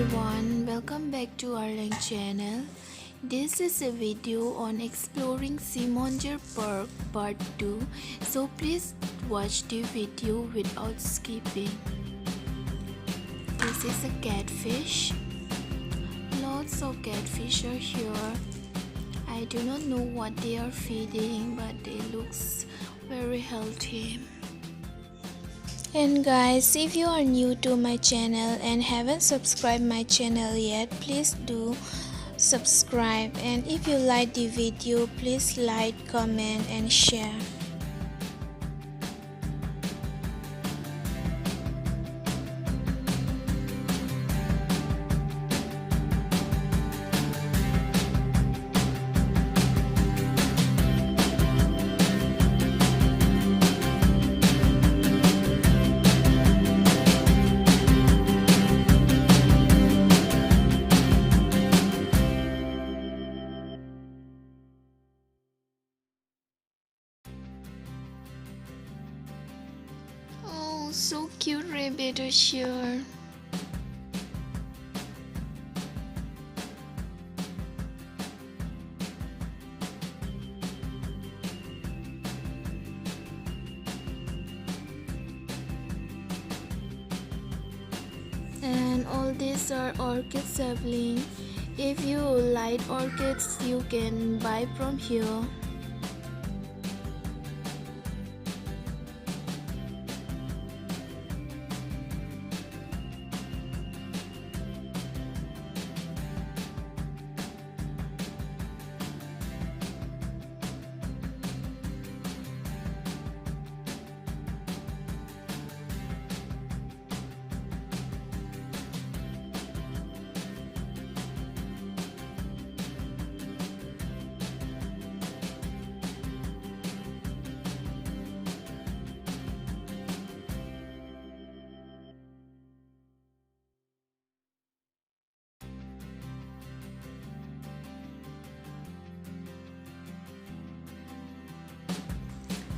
everyone, welcome back to Anglong channel. This is a video on exploring Seemonjir Park part 2, so please watch the video without skipping. This is a catfish. Lots of catfish are here. I do not know what they are feeding, but it looks very healthy. And guys, if you are new to my channel and haven't subscribed my channel yet, please do subscribe, and if you like the video, please like, comment and share. So cute rabbit is here. And all these are orchid sapling. If you like orchids, you can buy from here.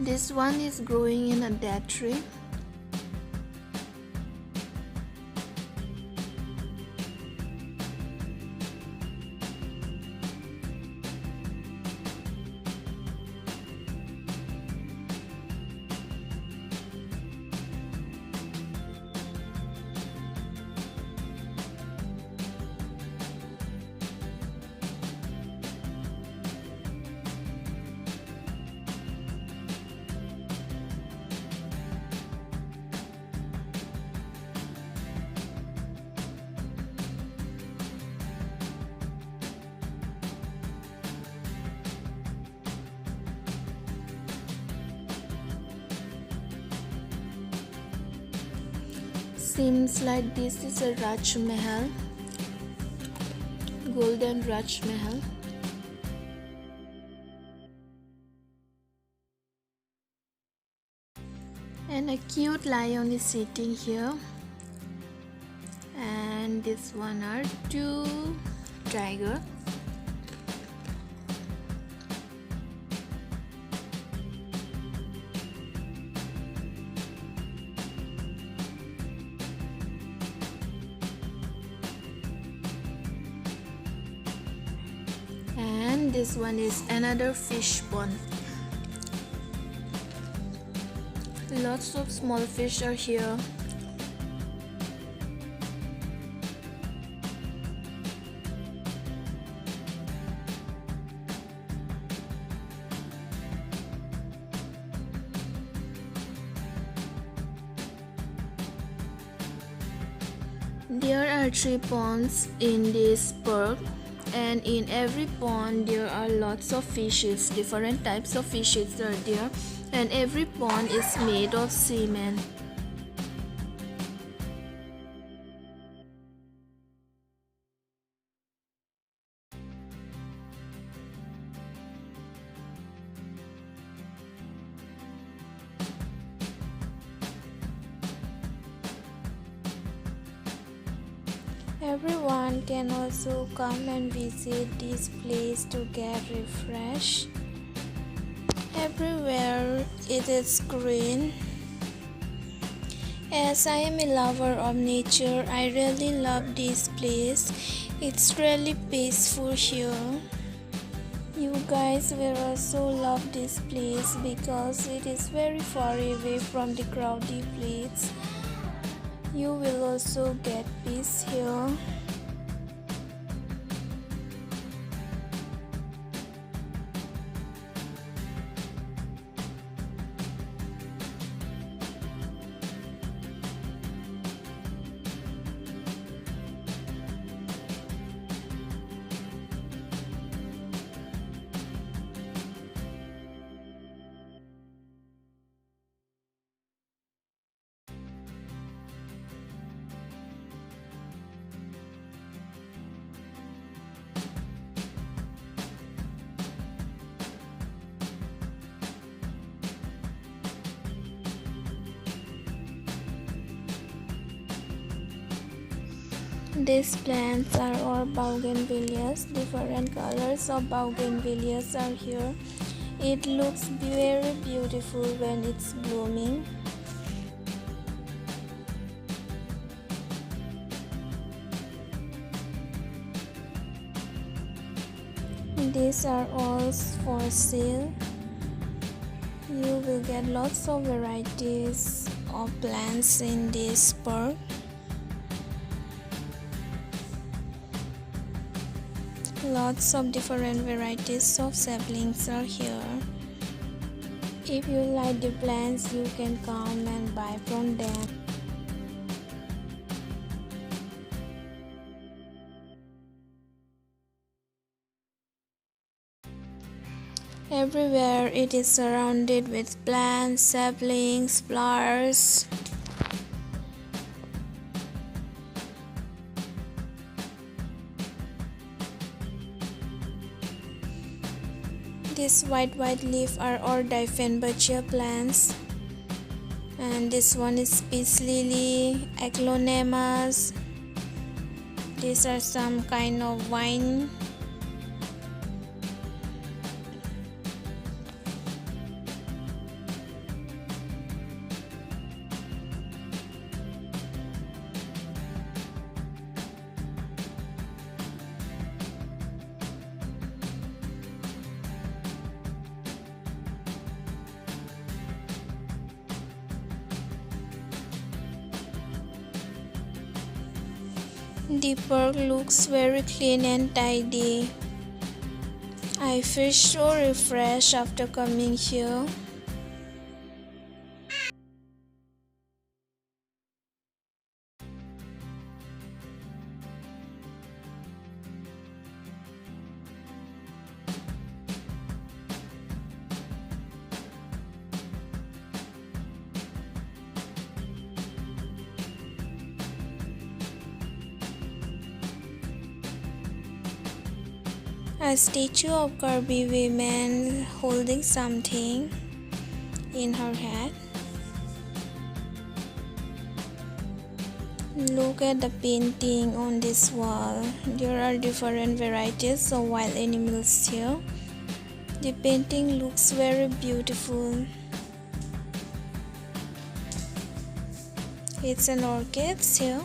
This one is growing in a dead tree. Seems like this is a Raj Mahal, golden Raj Mahal. And a cute lion is sitting here. And this one are two tiger. And this one is another fish pond. Lots of small fish are here. There are 3 ponds in this park, and in every pond there are lots of fishes. Different types of fishes are there, and every pond is made of cement. Everyone can also come and visit this place to get refreshed. Everywhere it is green. As I am a lover of nature, I really love this place. It's really peaceful here. You guys will also love this place because it is very far away from the crowded place. You will also get peace here. These plants are all bougainvilleas. Different colors of bougainvilleas are here. It looks very beautiful when it's blooming. These are all for sale. You will get lots of varieties of plants in this park. Lots of different varieties of saplings are here. If you like the plants, you can come and buy from them. Everywhere it is surrounded with plants, saplings, flowers. These white leaf are all Dieffenbachia plants, and this one is peace lily, aglaonemas. These are some kind of vine. The park looks very clean and tidy. I feel so refreshed after coming here. A statue of Karbi woman holding something in her hand. Look at the painting on this wall. There are different varieties of wild animals here. The painting looks very beautiful. It's an orchid here.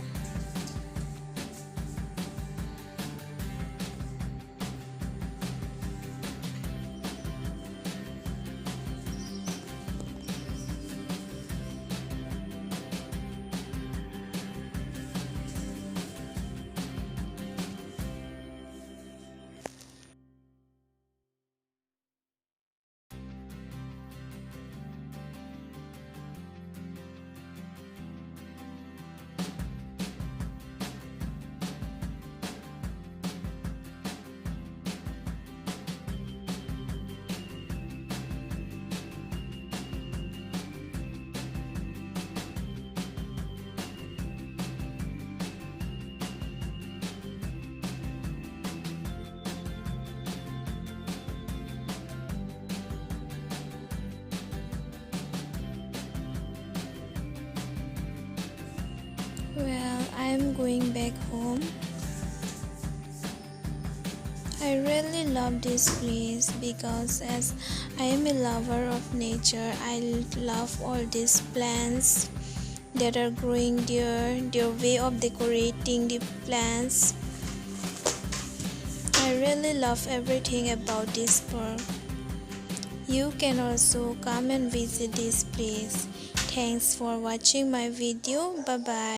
Well, I am going back home. I really love this place because as I am a lover of nature, I love all these plants, that are growing there, their way of decorating the plants. I really love everything about this park. You can also come and visit this place. Thanks for watching my video. Bye bye.